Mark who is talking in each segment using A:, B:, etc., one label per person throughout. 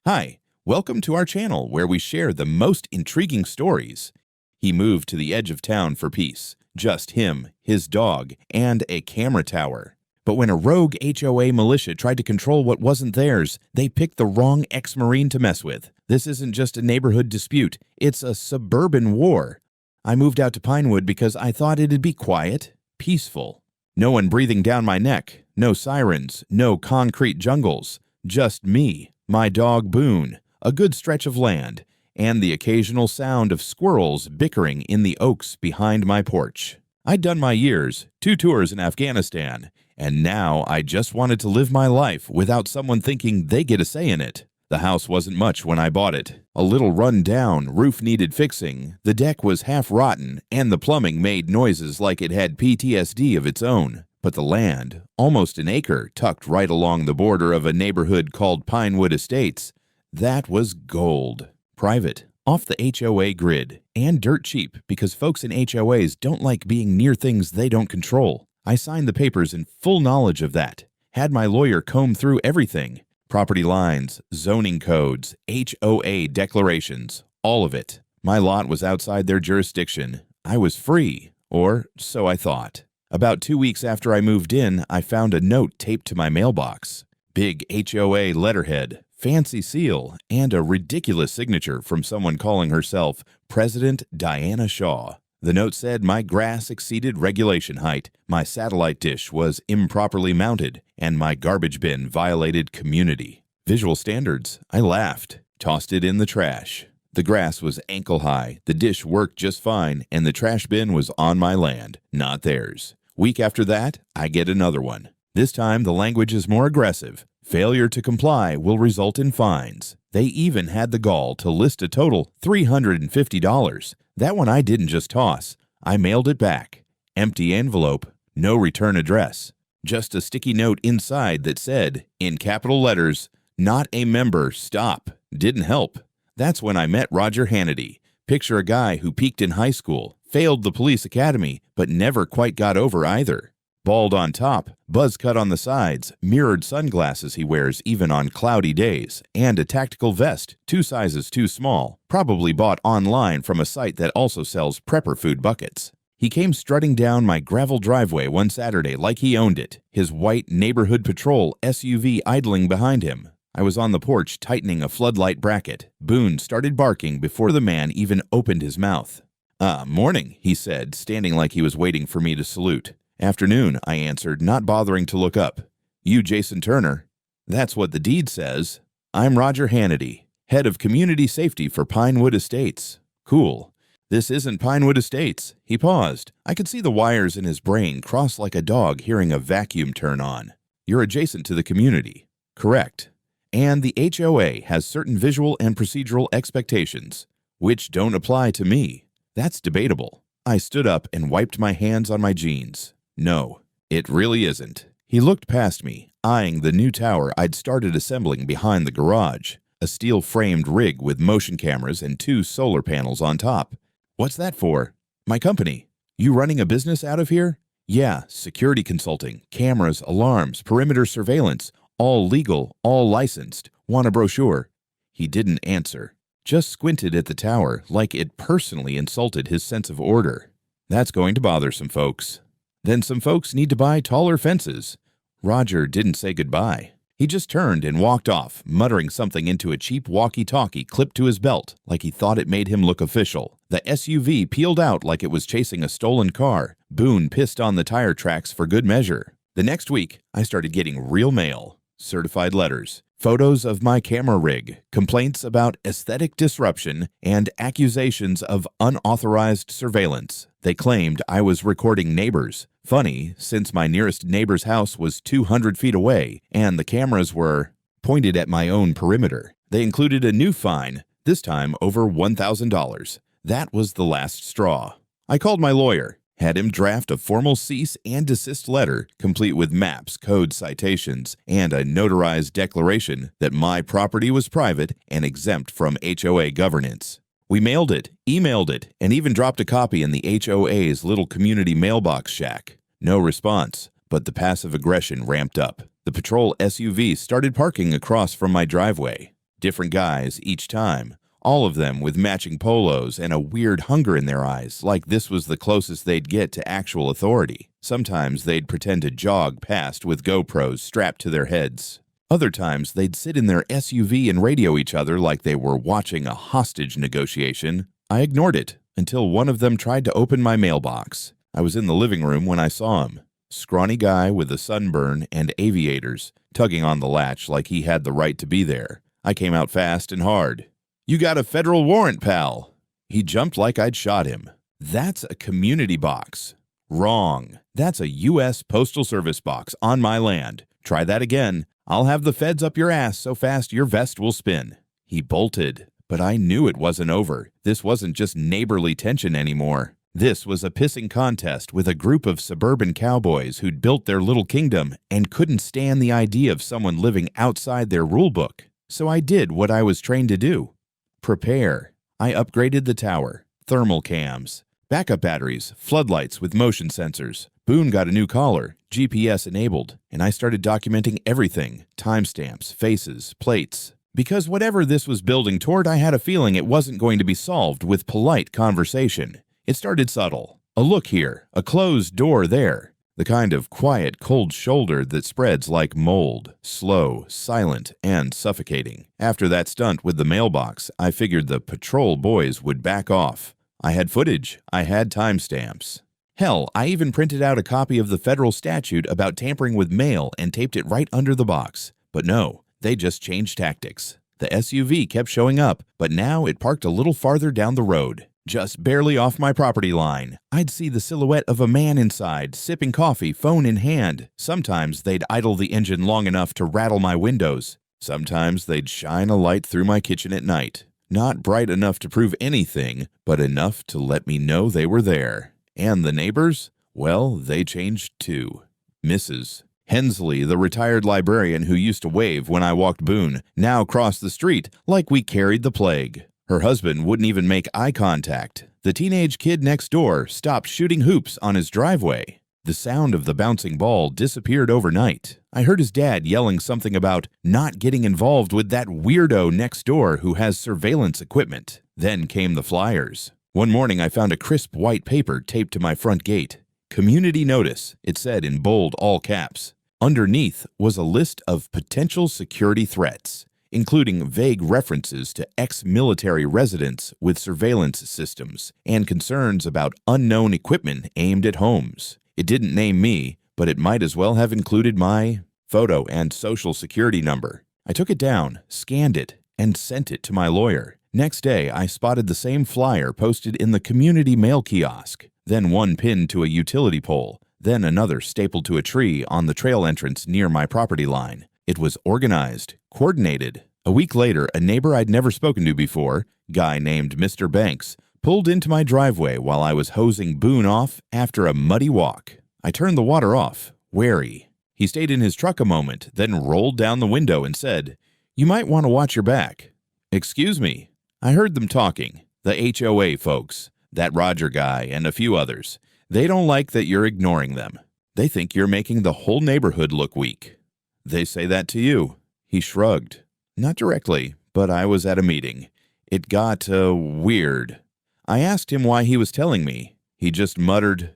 A: Hi, welcome to our channel where we share the most intriguing stories. He moved to the edge of town for peace. Just him, his dog, and a camera tower. But when a rogue HOA militia tried to control what wasn't theirs, they picked the wrong ex-Marine to mess with. This isn't just a neighborhood dispute, it's a suburban war. I moved out to Pinewood because I thought it'd be quiet, peaceful. No one breathing down my neck, no sirens, no concrete jungles. Just me, my dog Boone, a good stretch of land, and the occasional sound of squirrels bickering in the oaks behind my porch. I'd done my years, 2 tours in Afghanistan, and now I just wanted to live my life without someone thinking they get a say in it. The house wasn't much when I bought it. A little run down, roof needed fixing, the deck was half rotten, and the plumbing made noises like it had PTSD of its own. But the land, almost an acre tucked right along the border of a neighborhood called Pinewood Estates, that was gold. Private, off the HOA grid, and dirt cheap because folks in HOAs don't like being near things they don't control. I signed the papers in full knowledge of that. Had my lawyer comb through everything. Property lines, zoning codes, HOA declarations, all of it. My lot was outside their jurisdiction. I was free, or so I thought. About 2 weeks after I moved in, I found a note taped to my mailbox. Big HOA letterhead, fancy seal, and a ridiculous signature from someone calling herself President Diana Shaw. The note said my grass exceeded regulation height, my satellite dish was improperly mounted, and my garbage bin violated community. Visual standards. I laughed, tossed it in the trash. The grass was ankle high, the dish worked just fine, and the trash bin was on my land, not theirs. Week after that, I get another one. This time, the language is more aggressive. Failure to comply will result in fines. They even had the gall to list a total $350. That one I didn't just toss. I mailed it back. Empty envelope, no return address. Just a sticky note inside that said, in capital letters, "Not a member, stop." Didn't help. That's when I met Roger Hannity. Picture a guy who peaked in high school, failed the police academy, but never quite got over either. Bald on top, buzz cut on the sides, mirrored sunglasses he wears even on cloudy days, and a tactical vest 2 sizes too small, probably bought online from a site that also sells prepper food buckets. He came strutting down my gravel driveway one Saturday like he owned it, his white neighborhood patrol SUV idling behind him. I was on the porch tightening a floodlight bracket. Boone started barking before the man even opened his mouth. Morning," he said, standing like he was waiting for me to salute. "Afternoon," I answered, not bothering to look up. "You Jason Turner?" "That's what the deed says." "I'm Roger Hannity, head of community safety for Pinewood Estates." "Cool. This isn't Pinewood Estates." He paused. I could see the wires in his brain cross like a dog hearing a vacuum turn on. "You're adjacent to the community." "Correct. And the HOA has certain visual and procedural expectations, which don't apply to me." "That's debatable." I stood up and wiped my hands on my jeans. "No, it really isn't." He looked past me, eyeing the new tower I'd started assembling behind the garage, a steel-framed rig with motion cameras and 2 solar panels on top. "What's that for?" "My company." "You running a business out of here?" "Yeah, security consulting, cameras, alarms, perimeter surveillance, all legal, all licensed. Want a brochure?" He didn't answer, just squinted at the tower like it personally insulted his sense of order. "That's going to bother some folks." "Then some folks need to buy taller fences." Roger didn't say goodbye. He just turned and walked off, muttering something into a cheap walkie-talkie clipped to his belt, like he thought it made him look official. The SUV peeled out like it was chasing a stolen car. Boone pissed on the tire tracks for good measure. The next week, I started getting real mail, certified letters, photos of my camera rig, complaints about aesthetic disruption, and accusations of unauthorized surveillance. They claimed I was recording neighbors. Funny, since my nearest neighbor's house was 200 feet away, and the cameras were pointed at my own perimeter. They included a new fine, this time over $1,000. That was the last straw. I called my lawyer, had him draft a formal cease and desist letter, complete with maps, code citations, and a notarized declaration that my property was private and exempt from HOA governance. We mailed it, emailed it, and even dropped a copy in the HOA's little community mailbox shack. No response, but the passive aggression ramped up. The patrol SUV started parking across from my driveway. Different guys each time, all of them with matching polos and a weird hunger in their eyes, like this was the closest they'd get to actual authority. Sometimes they'd pretend to jog past with GoPros strapped to their heads. Other times they'd sit in their SUV and radio each other like they were watching a hostage negotiation. I ignored it until one of them tried to open my mailbox. I was in the living room when I saw him. Scrawny guy with a sunburn and aviators, tugging on the latch like he had the right to be there. I came out fast and hard. "You got a federal warrant, pal." He jumped like I'd shot him. "That's a community box." "Wrong. That's a U.S. Postal Service box on my land. Try that again. I'll have the feds up your ass so fast your vest will spin." He bolted, but I knew it wasn't over. This wasn't just neighborly tension anymore. This was a pissing contest with a group of suburban cowboys who'd built their little kingdom and couldn't stand the idea of someone living outside their rulebook. So I did what I was trained to do. Prepare. I upgraded the tower, thermal cams, backup batteries, floodlights with motion sensors. Boone got a new collar, GPS enabled, and I started documenting everything, timestamps, faces, plates. Because whatever this was building toward, I had a feeling it wasn't going to be solved with polite conversation. It started subtle. A look here, a closed door there. The kind of quiet, cold shoulder that spreads like mold, slow, silent, and suffocating. After that stunt with the mailbox, I figured the patrol boys would back off. I had footage. I had timestamps. Hell, I even printed out a copy of the federal statute about tampering with mail and taped it right under the box. But no, they just changed tactics. The SUV kept showing up, but now it parked a little farther down the road. Just barely off my property line. I'd see the silhouette of a man inside, sipping coffee, phone in hand. Sometimes they'd idle the engine long enough to rattle my windows. Sometimes they'd shine a light through my kitchen at night. Not bright enough to prove anything, but enough to let me know they were there. And the neighbors? Well, they changed too. Mrs. Hensley, the retired librarian who used to wave when I walked Boone, now crossed the street like we carried the plague. Her husband wouldn't even make eye contact. The teenage kid next door stopped shooting hoops on his driveway. The sound of the bouncing ball disappeared overnight. I heard his dad yelling something about not getting involved with that weirdo next door who has surveillance equipment. Then came the flyers. One morning I found a crisp white paper taped to my front gate. Community notice, it said in bold all caps. Underneath was a list of potential security threats, including vague references to ex-military residents with surveillance systems and concerns about unknown equipment aimed at homes. It didn't name me, but it might as well have included my photo and social security number. I took it down, scanned it, and sent it to my lawyer. Next day, I spotted the same flyer posted in the community mail kiosk, then one pinned to a utility pole, then another stapled to a tree on the trail entrance near my property line. It was organized, coordinated. A week later, a neighbor I'd never spoken to before, guy named Mr. Banks, pulled into my driveway while I was hosing Boone off after a muddy walk. I turned the water off, wary. He stayed in his truck a moment, then rolled down the window and said, "You might want to watch your back." "Excuse me." I heard them talking. The HOA folks, that Roger guy, and a few others. They don't like that you're ignoring them. They think you're making the whole neighborhood look weak. "They say that to you." He shrugged. Not directly, but I was at a meeting. It got weird. I asked him why he was telling me. He just muttered,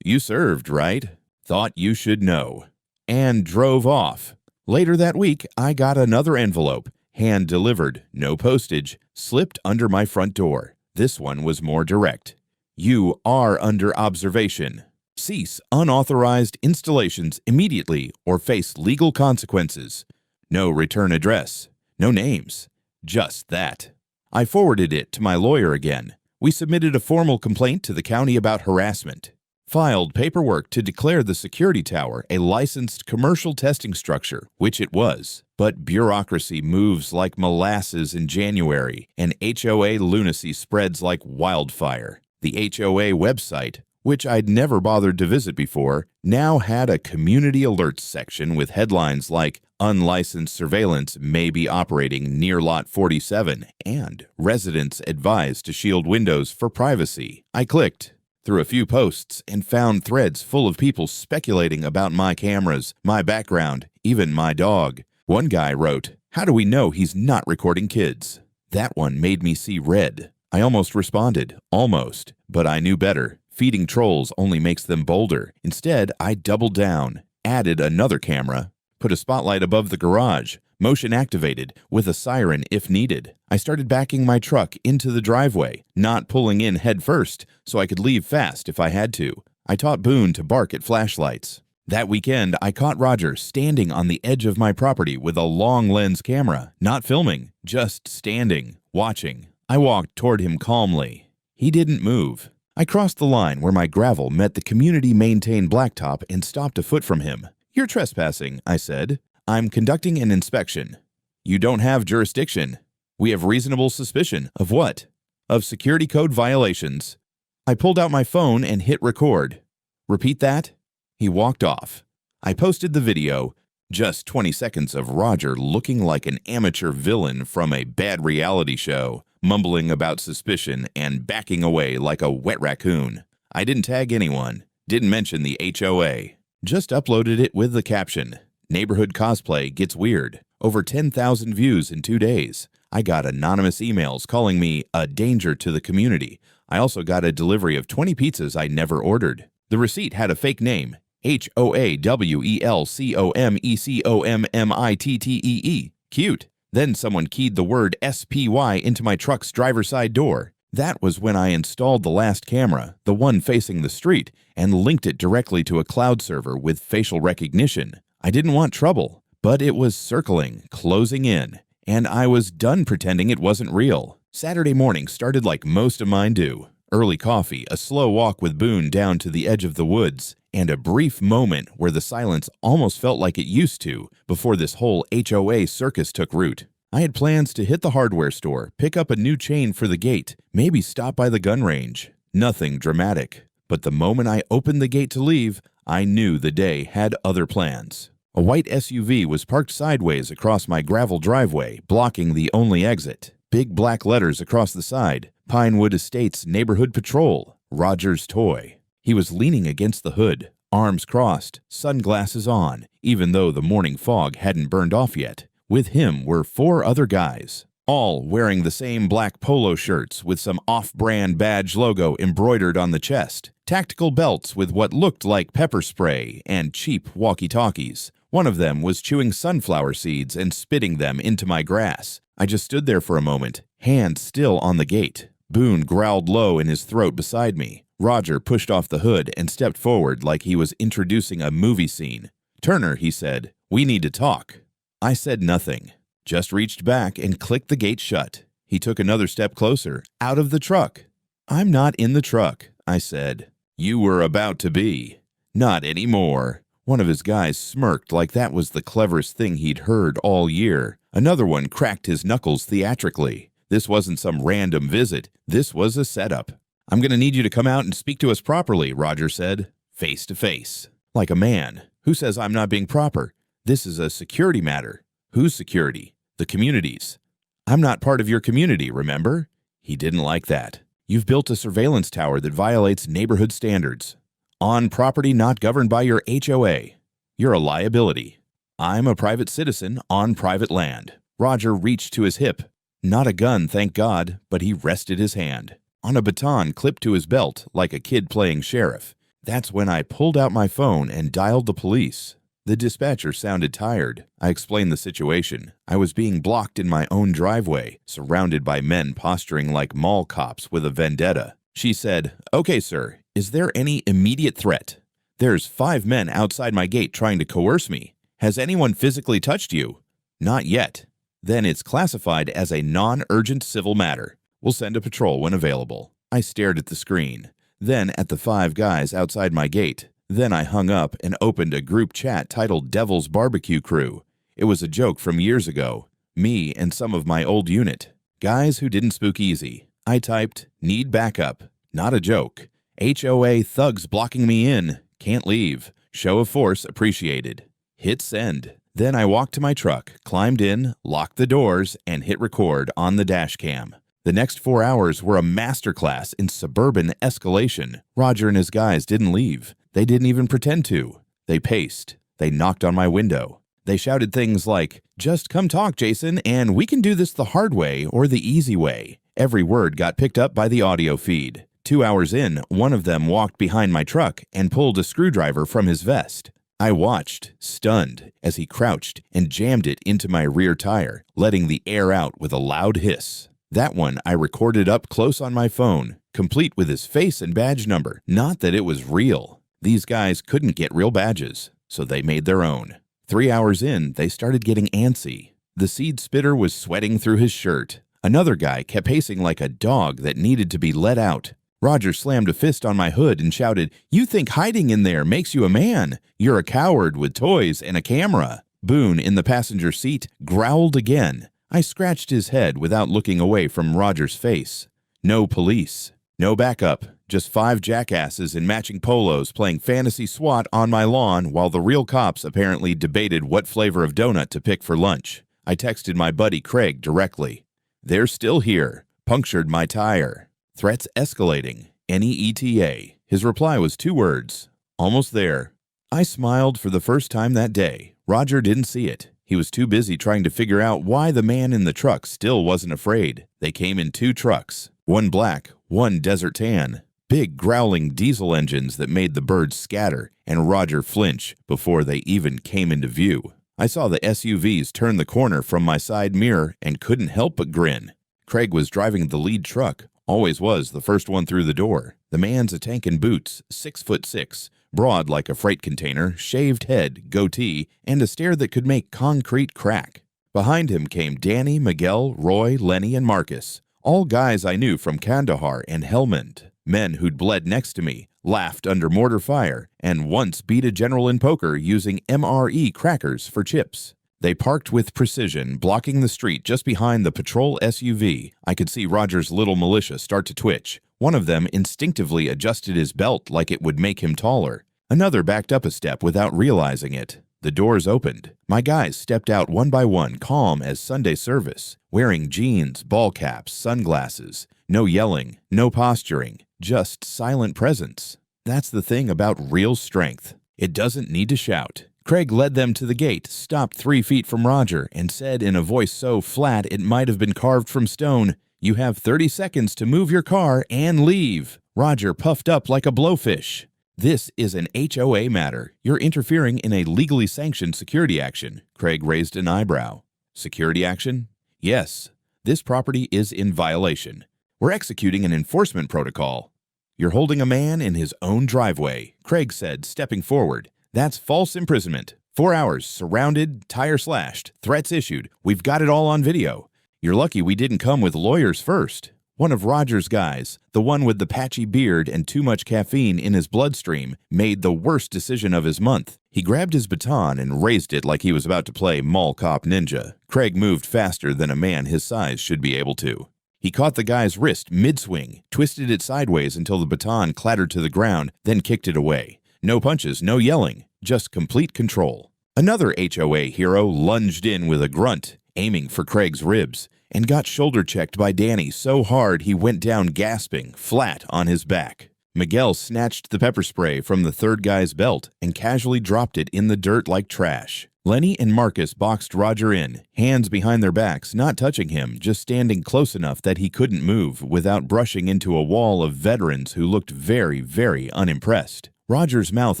A: "You served, right? Thought you should know," and drove off. Later that week, I got another envelope, hand-delivered, no postage, slipped under my front door. This one was more direct. "You are under observation. Cease unauthorized installations immediately or face legal consequences." No return address, no names, just that. I forwarded it to my lawyer again. We submitted a formal complaint to the county about harassment, filed paperwork to declare the security tower a licensed commercial testing structure, which it was. But bureaucracy moves like molasses in January, and HOA lunacy spreads like wildfire. The HOA website, which I'd never bothered to visit before, now had a community alerts section with headlines like "Unlicensed surveillance may be operating near Lot 47" and "Residents advised to shield windows for privacy." I clicked through a few posts and found threads full of people speculating about my cameras, my background, even my dog. One guy wrote, How do we know he's not recording kids? That one made me see red. I almost responded, almost, but I knew better. Feeding trolls only makes them bolder. Instead, I doubled down, added another camera, put a spotlight above the garage, motion activated, with a siren if needed. I started backing my truck into the driveway, not pulling in head first, so I could leave fast if I had to. I taught Boone to bark at flashlights. That weekend, I caught Roger standing on the edge of my property with a long lens camera, not filming, just standing, watching. I walked toward him calmly. He didn't move. I crossed the line where my gravel met the community-maintained blacktop and stopped a foot from him. "You're trespassing," I said. "I'm conducting an inspection." "You don't have jurisdiction." "We have reasonable suspicion." "Of what?" "Of security code violations." I pulled out my phone and hit record. "Repeat that?" He walked off. I posted the video, just 20 seconds of Roger looking like an amateur villain from a bad reality show, mumbling about suspicion and backing away like a wet raccoon. I didn't tag anyone, didn't mention the HOA, just uploaded it with the caption, "Neighborhood cosplay gets weird." Over 10,000 views in 2 days. I got anonymous emails calling me a danger to the community. I also got a delivery of 20 pizzas I never ordered. The receipt had a fake name, HOAWELCOMECOMMITTEE. Cute. Then someone keyed the word SPY into my truck's driver's side door. That was when I installed the last camera, the one facing the street, and linked it directly to a cloud server with facial recognition. I didn't want trouble, but it was circling, closing in, and I was done pretending it wasn't real. Saturday morning started like most of mine do. Early coffee, a slow walk with Boone down to the edge of the woods, and a brief moment where the silence almost felt like it used to before this whole HOA circus took root. I had plans to hit the hardware store, pick up a new chain for the gate, maybe stop by the gun range. Nothing dramatic. But the moment I opened the gate to leave, I knew the day had other plans. A white SUV was parked sideways across my gravel driveway, blocking the only exit. Big black letters across the side, Pinewood Estates Neighborhood Patrol, Roger's toy. He was leaning against the hood, arms crossed, sunglasses on, even though the morning fog hadn't burned off yet. With him were 4 other guys, all wearing the same black polo shirts with some off-brand badge logo embroidered on the chest, tactical belts with what looked like pepper spray, and cheap walkie-talkies. One of them was chewing sunflower seeds and spitting them into my grass. I just stood there for a moment, hand still on the gate. Boone growled low in his throat beside me. Roger pushed off the hood and stepped forward like he was introducing a movie scene. "Turner," he said, "we need to talk." I said nothing, just reached back and clicked the gate shut. He took another step closer, out of the truck. "I'm not in the truck," I said. "You were about to be." "Not anymore." One of his guys smirked like that was the cleverest thing he'd heard all year. Another one cracked his knuckles theatrically. This wasn't some random visit. This was a setup. "I'm going to need you to come out and speak to us properly," Roger said. "Face to face. Like a man. Who says I'm not being proper? This is a security matter." "Whose security?" "The community's." "I'm not part of your community, remember?" He didn't like that. "You've built a surveillance tower that violates neighborhood standards. On property not governed by your HOA. You're a liability." "I'm a private citizen on private land." Roger reached to his hip. Not a gun, thank God, but he rested his hand on a baton clipped to his belt like a kid playing sheriff. That's when I pulled out my phone and dialed the police. The dispatcher sounded tired. I explained the situation. I was being blocked in my own driveway, surrounded by men posturing like mall cops with a vendetta. She said, "Okay, sir, is there any immediate threat? There's 5 men outside my gate trying to coerce me. Has anyone physically touched you?" "Not yet." "Then it's classified as a non-urgent civil matter. We'll send a patrol when available." I stared at the screen, then at the 5 guys outside my gate. Then I hung up and opened a group chat titled Devil's Barbecue Crew. It was a joke from years ago. Me and some of my old unit. Guys who didn't spook easy. I typed, "Need backup." Not a joke. "HOA thugs blocking me in. Can't leave. Show of force appreciated." Hit send. Then I walked to my truck, climbed in, locked the doors, and hit record on the dash cam. The next 4 hours were a masterclass in suburban escalation. Roger and his guys didn't leave. They didn't even pretend to. They paced. They knocked on my window. They shouted things like, "Just come talk, Jason, and we can do this the hard way or the easy way." Every word got picked up by the audio feed. 2 hours in, one of them walked behind my truck and pulled a screwdriver from his vest. I watched, stunned, as he crouched and jammed it into my rear tire, letting the air out with a loud hiss. That one I recorded up close on my phone, complete with his face and badge number. Not that it was real. These guys couldn't get real badges, so they made their own. 3 hours in, they started getting antsy. The seed spitter was sweating through his shirt. Another guy kept pacing like a dog that needed to be let out. Roger slammed a fist on my hood and shouted, "You think hiding in there makes you a man? You're a coward with toys and a camera." Boone, in the passenger seat, growled again. I scratched his head without looking away from Roger's face. No police. No backup. Just 5 jackasses in matching polos playing fantasy SWAT on my lawn while the real cops apparently debated what flavor of donut to pick for lunch. I texted my buddy Craig directly. "They're still here. Punctured my tire. Threats escalating. Any ETA." His reply was 2 words. "Almost there." I smiled for the first time that day. Roger didn't see it. He was too busy trying to figure out why the man in the truck still wasn't afraid. They came in 2 trucks. One black, one desert tan. Big growling diesel engines that made the birds scatter and Roger flinch before they even came into view. I saw the SUVs turn the corner from my side mirror and couldn't help but grin. Craig was driving the lead truck. Always was the first one through the door. The man's a tank in boots, 6'6", broad like a freight container, shaved head, goatee, and a stare that could make concrete crack. Behind him came Danny, Miguel, Roy, Lenny, and Marcus, all guys I knew from Kandahar and Helmand, men who'd bled next to me, laughed under mortar fire, and once beat a general in poker using MRE crackers for chips. They parked with precision, blocking the street just behind the patrol SUV. I could see Roger's little militia start to twitch. One of them instinctively adjusted his belt like it would make him taller. Another backed up a step without realizing it. The doors opened. My guys stepped out one by one, calm as Sunday service, wearing jeans, ball caps, sunglasses. No yelling, no posturing, just silent presence. That's the thing about real strength. It doesn't need to shout. Craig led them to the gate, stopped 3 feet from Roger, and said in a voice so flat it might have been carved from stone, "You have 30 seconds to move your car and leave." Roger puffed up like a blowfish. "This is an HOA matter. You're interfering in a legally sanctioned security action." Craig raised an eyebrow. "Security action?" "Yes. This property is in violation. We're executing an enforcement protocol." "You're holding a man in his own driveway," Craig said, stepping forward. "That's false imprisonment. 4 hours, surrounded, tire slashed, threats issued. We've got it all on video. You're lucky we didn't come with lawyers first." One of Roger's guys, the one with the patchy beard and too much caffeine in his bloodstream, made the worst decision of his month. He grabbed his baton and raised it like he was about to play Mall Cop Ninja. Craig moved faster than a man his size should be able to. He caught the guy's wrist mid-swing, twisted it sideways until the baton clattered to the ground, then kicked it away. No punches, no yelling, just complete control. Another HOA hero lunged in with a grunt, aiming for Craig's ribs, and got shoulder-checked by Danny so hard he went down gasping, flat on his back. Miguel snatched the pepper spray from the third guy's belt and casually dropped it in the dirt like trash. Lenny and Marcus boxed Roger in, hands behind their backs, not touching him, just standing close enough that he couldn't move without brushing into a wall of veterans who looked very, very unimpressed. Roger's mouth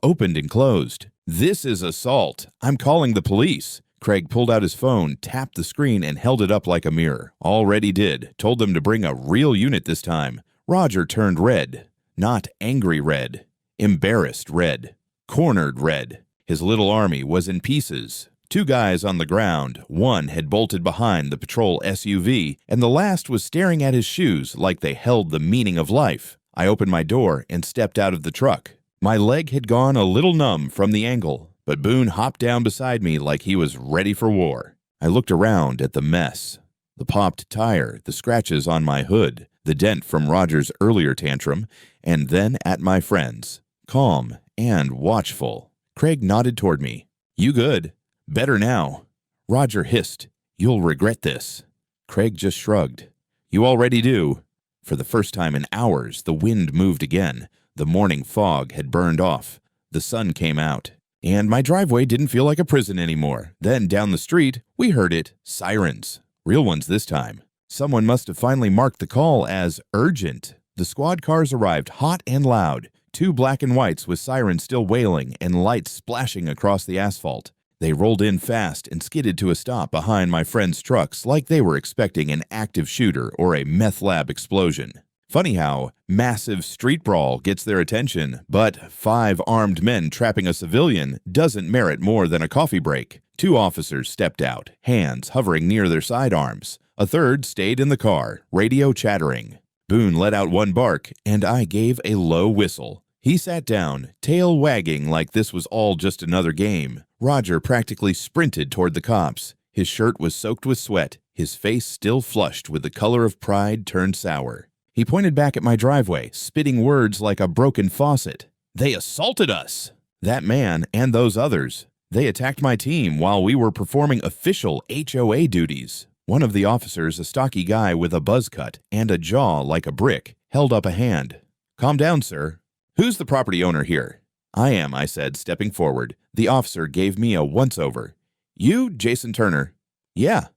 A: opened and closed. "This is assault. I'm calling the police." Craig pulled out his phone, tapped the screen, and held it up like a mirror. Already did. Told them to bring a real unit this time. Roger turned red. Not angry red. Embarrassed red. Cornered red. His little army was in pieces. 2 guys on the ground. One had bolted behind the patrol SUV, and the last was staring at his shoes like they held the meaning of life. I opened my door and stepped out of the truck. My leg had gone a little numb from the angle, but Boone hopped down beside me like he was ready for war. I looked around at the mess. The popped tire, the scratches on my hood, the dent from Roger's earlier tantrum, and then at my friends, calm and watchful. Craig nodded toward me. "You good? Better now." Roger hissed, "You'll regret this." Craig just shrugged. "You already do." For the first time in hours, the wind moved again. The morning fog had burned off. The sun came out. And my driveway didn't feel like a prison anymore. Then down the street, we heard it. Sirens. Real ones this time. Someone must have finally marked the call as urgent. The squad cars arrived hot and loud. 2 black and whites with sirens still wailing and lights splashing across the asphalt. They rolled in fast and skidded to a stop behind my friend's trucks like they were expecting an active shooter or a meth lab explosion. Funny how massive street brawl gets their attention, but 5 armed men trapping a civilian doesn't merit more than a coffee break. 2 officers stepped out, hands hovering near their sidearms. A third stayed in the car, radio chattering. Boone let out one bark, and I gave a low whistle. He sat down, tail wagging like this was all just another game. Roger practically sprinted toward the cops. His shirt was soaked with sweat, his face still flushed with the color of pride turned sour. He pointed back at my driveway, spitting words like a broken faucet. "They assaulted us!" That man and those others. They attacked my team while we were performing official HOA duties. One of the officers, a stocky guy with a buzz cut and a jaw like a brick, held up a hand. "Calm down, sir. Who's the property owner here?" "I am," I said, stepping forward. The officer gave me a once-over. "You, Jason Turner?" "Yeah."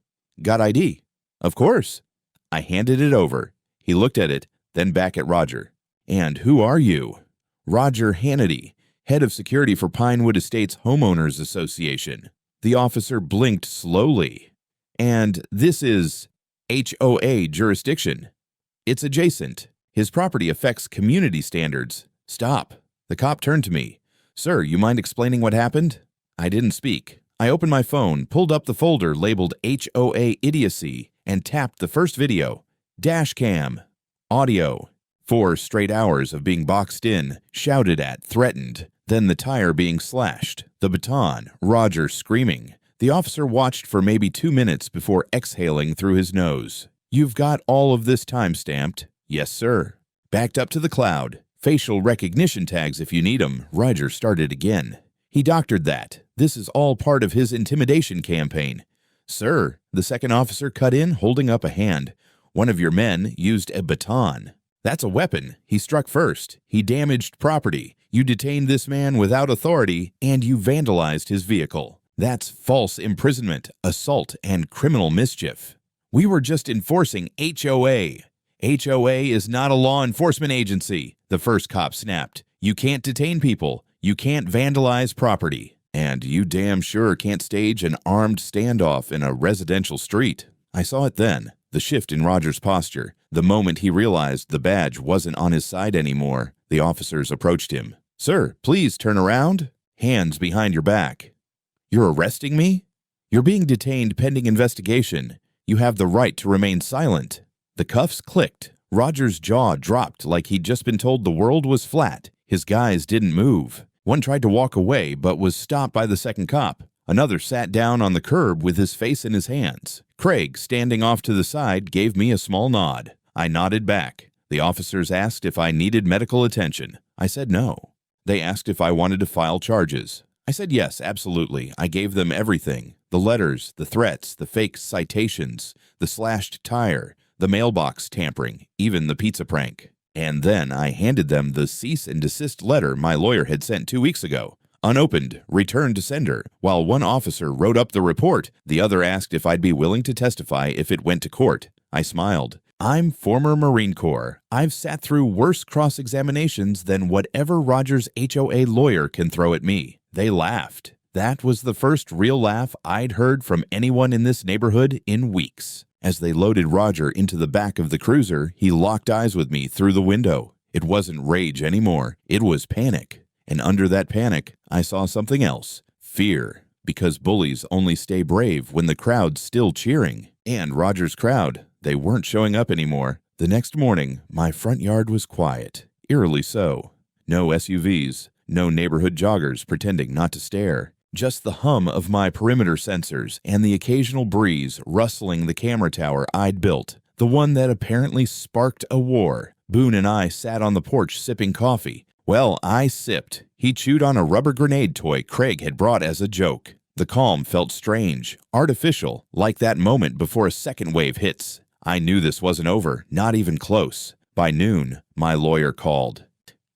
A: "Got ID?" "Of course." I handed it over. He looked at it, then back at Roger. "And who are you?" "Roger Hannity, head of security for Pinewood Estates Homeowners Association." The officer blinked slowly. "And this is HOA jurisdiction." "It's adjacent. His property affects community standards." "Stop." The cop turned to me. "Sir, you mind explaining what happened?" I didn't speak. I opened my phone, pulled up the folder labeled HOA Idiocy, and tapped the first video. Dash cam. Audio. 4 straight hours of being boxed in, shouted at, threatened. Then the tire being slashed. The baton. Roger screaming. The officer watched for maybe 2 minutes before exhaling through his nose. "You've got all of this time stamped?" "Yes, sir." "Backed up to the cloud. Facial recognition tags if you need 'em." Roger started again. He doctored that. This is all part of his intimidation campaign. "Sir," the second officer cut in, holding up a hand. "One of your men used a baton. That's a weapon. He struck first. He damaged property. You detained this man without authority, and you vandalized his vehicle. That's false imprisonment, assault, and criminal mischief. We were just enforcing HOA. HOA is not a law enforcement agency," the first cop snapped. "You can't detain people. You can't vandalize property. And you damn sure can't stage an armed standoff in a residential street." I saw it then, the shift in Roger's posture. The moment he realized the badge wasn't on his side anymore, the officers approached him. "Sir, please turn around. Hands behind your back." "You're arresting me?" "You're being detained pending investigation. You have the right to remain silent." The cuffs clicked. Roger's jaw dropped like he'd just been told the world was flat. His guys didn't move. One tried to walk away but was stopped by the second cop. Another sat down on the curb with his face in his hands. Craig, standing off to the side, gave me a small nod. I nodded back. The officers asked if I needed medical attention. I said no. They asked if I wanted to file charges. I said yes, absolutely. I gave them everything. The letters, the threats, the fake citations, the slashed tire, the mailbox tampering, even the pizza prank. And then I handed them the cease and desist letter my lawyer had sent 2 weeks ago. Unopened, returned to sender. While one officer wrote up the report, the other asked if I'd be willing to testify if it went to court. I smiled. I'm former Marine Corps. I've sat through worse cross-examinations than whatever Rogers' HOA lawyer can throw at me. They laughed. That was the first real laugh I'd heard from anyone in this neighborhood in weeks. As they loaded Roger into the back of the cruiser, he locked eyes with me through the window. It wasn't rage anymore. It was panic. And under that panic, I saw something else. Fear. Because bullies only stay brave when the crowd's still cheering. And Roger's crowd, they weren't showing up anymore. The next morning, my front yard was quiet. Eerily so. No SUVs. No neighborhood joggers pretending not to stare. Just the hum of my perimeter sensors and the occasional breeze rustling the camera tower I'd built. The one that apparently sparked a war. Boone and I sat on the porch sipping coffee. Well, I sipped. He chewed on a rubber grenade toy Craig had brought as a joke. The calm felt strange, artificial, like that moment before a second wave hits. I knew this wasn't over, not even close. By noon, my lawyer called.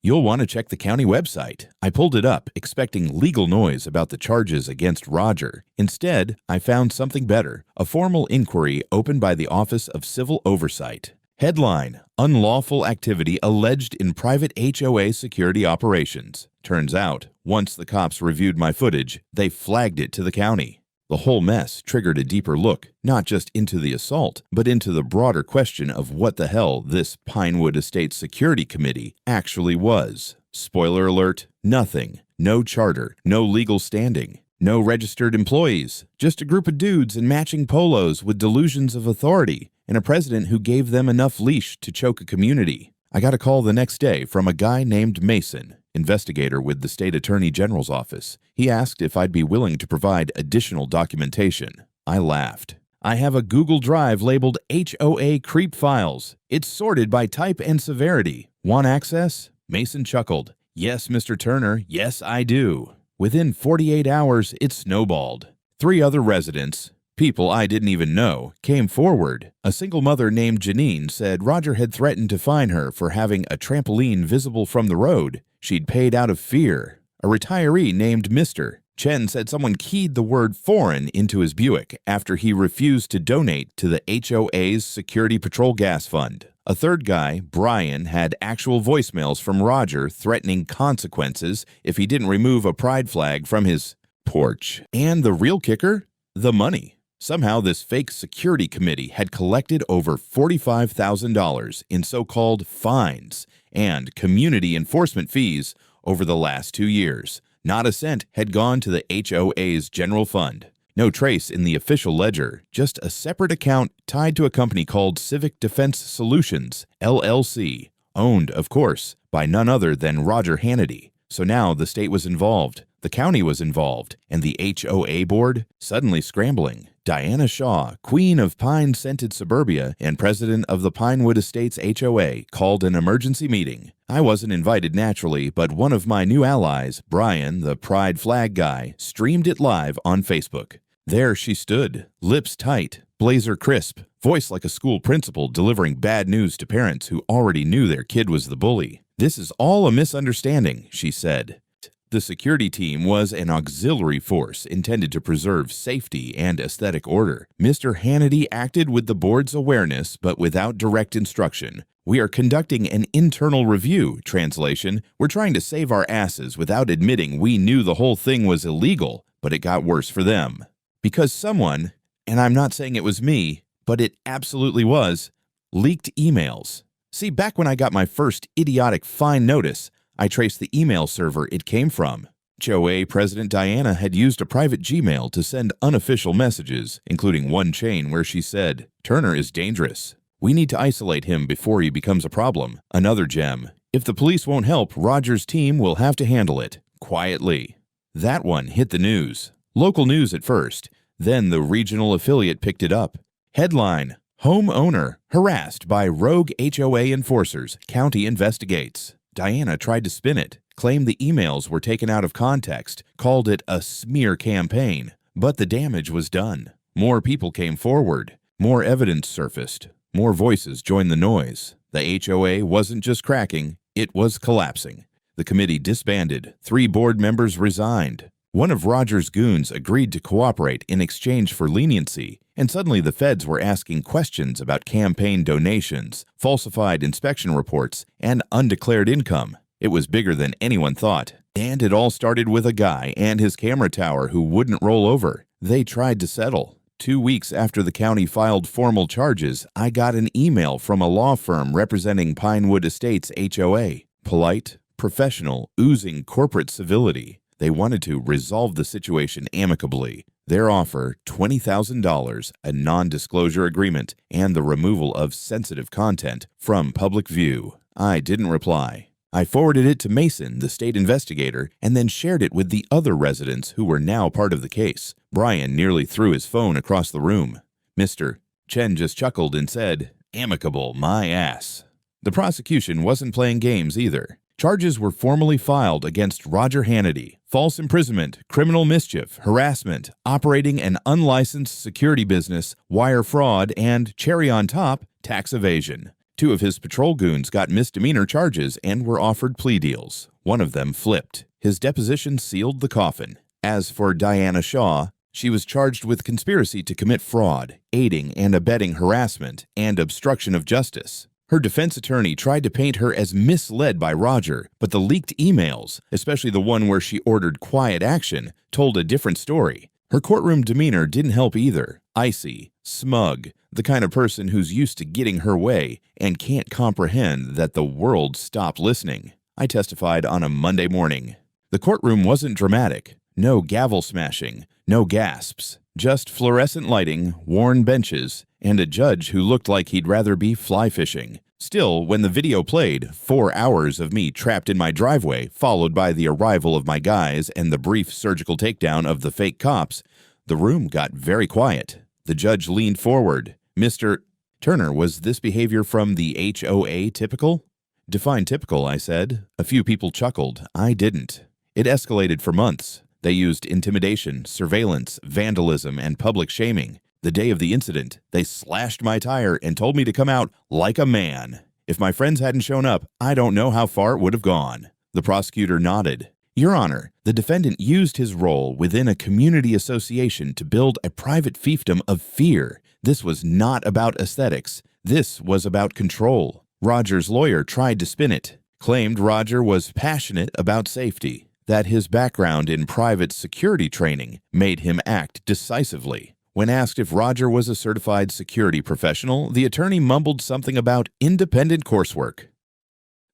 A: You'll want to check the county website. I pulled it up, expecting legal noise about the charges against Roger. Instead, I found something better, a formal inquiry opened by the Office of Civil Oversight. Headline: Unlawful activity alleged in private HOA security operations. Turns out, once the cops reviewed my footage, they flagged it to the county. The whole mess triggered a deeper look, not just into the assault, but into the broader question of what the hell this Pinewood Estates Security Committee actually was. Spoiler alert, nothing. No charter, no legal standing, no registered employees, just a group of dudes in matching polos with delusions of authority, and a president who gave them enough leash to choke a community. I got a call the next day from a guy named Mason, investigator with the state attorney general's office. He asked if I'd be willing to provide additional documentation. I laughed. I have a Google Drive labeled HOA creep files. It's sorted by type and severity. Want access? Mason chuckled. Yes, Mr. Turner, yes, I do. Within 48 hours, it snowballed. 3 other residents, people I didn't even know, came forward. A single mother named Janine said Roger had threatened to fine her for having a trampoline visible from the road. She'd paid out of fear. A retiree named Mr. Chen said someone keyed the word foreign into his Buick after he refused to donate to the HOA's Security Patrol Gas Fund. A third guy, Brian, had actual voicemails from Roger threatening consequences if he didn't remove a pride flag from his porch. And the real kicker? The money. Somehow this fake security committee had collected over $45,000 in so-called fines and community enforcement fees over the last 2 years. Not a cent had gone to the HOA's general fund. No trace in the official ledger, just a separate account tied to a company called Civic Defense Solutions, LLC, owned, of course, by none other than Roger Hannity. So now the state was involved, the county was involved, and the HOA board suddenly scrambling. Diana Shaw, queen of pine-scented suburbia and president of the Pinewood Estates HOA, called an emergency meeting. I wasn't invited naturally, but one of my new allies, Brian, the pride flag guy, streamed it live on Facebook. There she stood, lips tight, blazer crisp, voice like a school principal delivering bad news to parents who already knew their kid was the bully. "This is all a misunderstanding," she said. The security team was an auxiliary force intended to preserve safety and aesthetic order. Mr. Hannity acted with the board's awareness but without direct instruction. "We are conducting an internal review." Translation: we're trying to save our asses without admitting we knew the whole thing was illegal, but it got worse for them. Because someone, and I'm not saying it was me, but it absolutely was, leaked emails. See, back when I got my first idiotic fine notice, I traced the email server it came from. HOA President Diana had used a private Gmail to send unofficial messages, including one chain where she said, "Turner is dangerous. We need to isolate him before he becomes a problem." Another gem: "If the police won't help, Roger's team will have to handle it. Quietly." That one hit the news. Local news at first, then the regional affiliate picked it up. Headline: Homeowner harassed by rogue HOA enforcers. County investigates. Diana tried to spin it, claimed the emails were taken out of context, called it a smear campaign. But the damage was done. More people came forward. More evidence surfaced. More voices joined the noise. The HOA wasn't just cracking, it was collapsing. The committee disbanded. 3 board members resigned. One of Roger's goons agreed to cooperate in exchange for leniency, and suddenly the feds were asking questions about campaign donations, falsified inspection reports, and undeclared income. It was bigger than anyone thought. And it all started with a guy and his camera tower who wouldn't roll over. They tried to settle. 2 weeks after the county filed formal charges, I got an email from a law firm representing Pinewood Estates HOA. Polite, professional, oozing corporate civility. They wanted to resolve the situation amicably. Their offer, $20,000, a non-disclosure agreement, and the removal of sensitive content from public view. I didn't reply. I forwarded it to Mason, the state investigator, and then shared it with the other residents who were now part of the case. Brian nearly threw his phone across the room. Mr. Chen just chuckled and said, "Amicable, my ass." The prosecution wasn't playing games either. Charges were formally filed against Roger Hannity: false imprisonment, criminal mischief, harassment, operating an unlicensed security business, wire fraud, and, cherry on top, tax evasion. Two of his patrol goons got misdemeanor charges and were offered plea deals. One of them flipped. His deposition sealed the coffin. As for Diana Shaw, she was charged with conspiracy to commit fraud, aiding and abetting harassment, and obstruction of justice. Her defense attorney tried to paint her as misled by Roger, but the leaked emails, especially the one where she ordered quiet action, told a different story. Her courtroom demeanor didn't help either. Icy, smug, the kind of person who's used to getting her way and can't comprehend that the world stopped listening. I testified on a Monday morning. The courtroom wasn't dramatic. No gavel smashing, no gasps, just fluorescent lighting, worn benches, and a judge who looked like he'd rather be fly fishing. Still, when the video played, 4 hours of me trapped in my driveway, followed by the arrival of my guys and the brief surgical takedown of the fake cops, the room got very quiet. The judge leaned forward. Mr. Turner, was this behavior from the HOA typical? Define typical, I said. A few people chuckled. I didn't. It escalated for months. They used intimidation, surveillance, vandalism, and public shaming. The day of the incident, they slashed my tire and told me to come out like a man. If my friends hadn't shown up, I don't know how far it would have gone. The prosecutor nodded. Your Honor, the defendant used his role within a community association to build a private fiefdom of fear. This was not about aesthetics. This was about control. Roger's lawyer tried to spin it, claimed Roger was passionate about safety, that his background in private security training made him act decisively. When asked if Roger was a certified security professional, the attorney mumbled something about independent coursework.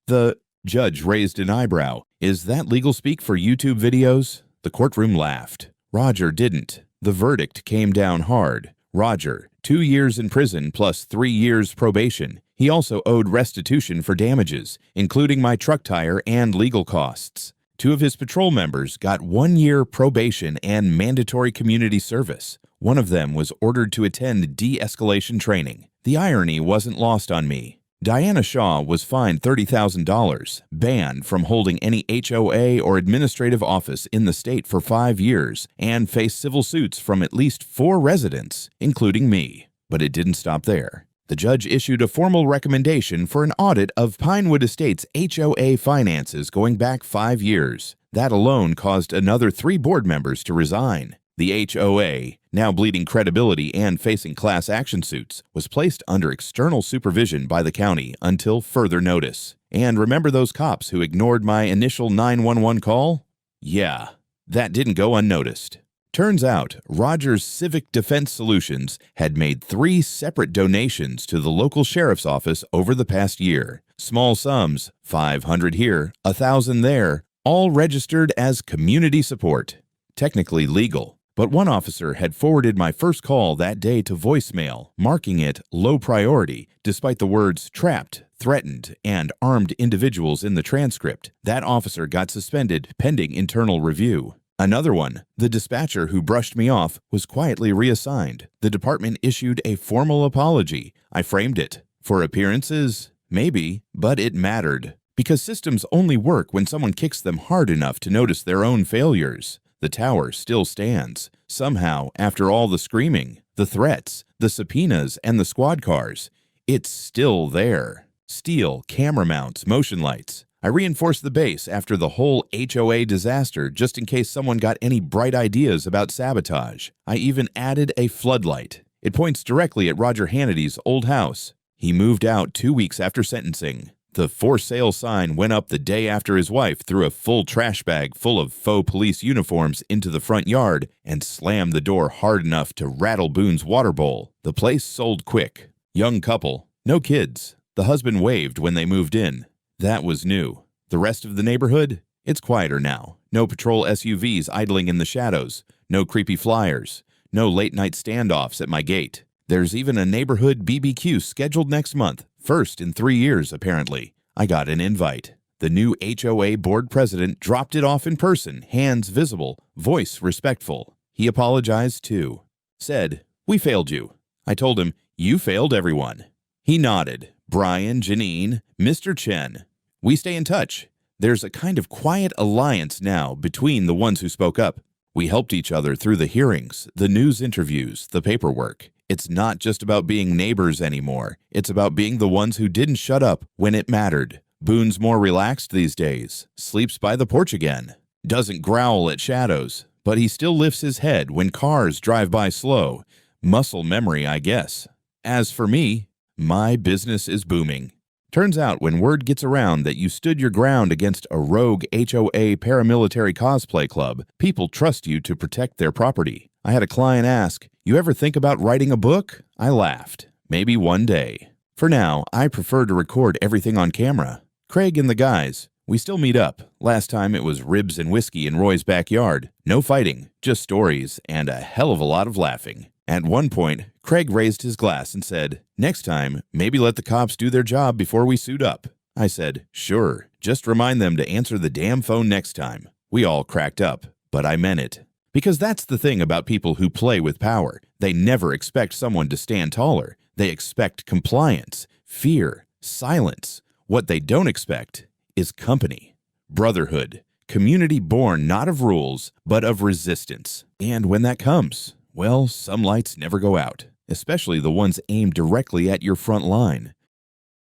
A: The judge raised an eyebrow. Is that legal speak for YouTube videos? The courtroom laughed. Roger didn't. The verdict came down hard. Roger, 2 years in prison plus 3 years probation. He also owed restitution for damages, including my truck tire and legal costs. 2 of his patrol members got 1 year probation and mandatory community service. One of them was ordered to attend de-escalation training. The irony wasn't lost on me. Diana Shaw was fined $30,000, banned from holding any HOA or administrative office in the state for 5 years, and faced civil suits from at least 4 residents, including me. But it didn't stop there. The judge issued a formal recommendation for an audit of Pinewood Estates' HOA finances going back 5 years. That alone caused another 3 board members to resign. The HOA, now bleeding credibility and facing class action suits, was placed under external supervision by the county until further notice. And remember those cops who ignored my initial 911 call? Yeah, that didn't go unnoticed. Turns out, Rogers Civic Defense Solutions had made 3 separate donations to the local sheriff's office over the past year. Small sums, $500 here, $1,000 there, all registered as community support. Technically legal. But one officer had forwarded my first call that day to voicemail, marking it low priority, despite the words trapped, threatened, and armed individuals in the transcript. That officer got suspended pending internal review. Another one, the dispatcher who brushed me off, was quietly reassigned. The department issued a formal apology. I framed it. For appearances? Maybe, but it mattered. Because systems only work when someone kicks them hard enough to notice their own failures. The tower still stands. Somehow, after all the screaming, the threats, the subpoenas, and the squad cars, it's still there. Steel, camera mounts, motion lights. I reinforced the base after the whole HOA disaster just in case someone got any bright ideas about sabotage. I even added a floodlight. It points directly at Roger Hannity's old house. He moved out 2 weeks after sentencing. The for sale sign went up the day after his wife threw a full trash bag full of faux police uniforms into the front yard and slammed the door hard enough to rattle Boone's water bowl. The place sold quick. Young couple. No kids. The husband waved when they moved in. That was new. The rest of the neighborhood? It's quieter now. No patrol SUVs idling in the shadows. No creepy flyers. No late-night standoffs at my gate. There's even a neighborhood BBQ scheduled next month. First in 3 years, apparently. I got an invite. The new HOA board president dropped it off in person, hands visible, voice respectful. He apologized too. Said, "We failed you." I told him, "You failed everyone." He nodded. Brian, Janine, Mr. Chen. We stay in touch. There's a kind of quiet alliance now between the ones who spoke up. We helped each other through the hearings, the news interviews, the paperwork. It's not just about being neighbors anymore. It's about being the ones who didn't shut up when it mattered. Boone's more relaxed these days, sleeps by the porch again, doesn't growl at shadows, but he still lifts his head when cars drive by slow. Muscle memory, I guess. As for me, my business is booming. Turns out when word gets around that you stood your ground against a rogue HOA paramilitary cosplay club, people trust you to protect their property. I had a client ask, "You ever think about writing a book?" I laughed. Maybe one day. For now, I prefer to record everything on camera. Craig and the guys, we still meet up. Last time it was ribs and whiskey in Roy's backyard. No fighting, just stories and a hell of a lot of laughing. At one point, Craig raised his glass and said, "Next time, maybe let the cops do their job before we suit up." I said, "Sure, just remind them to answer the damn phone next time." We all cracked up, but I meant it. Because that's the thing about people who play with power. They never expect someone to stand taller. They expect compliance, fear, silence. What they don't expect is company, brotherhood, community born not of rules, but of resistance. And when that comes, well, some lights never go out, especially the ones aimed directly at your front line.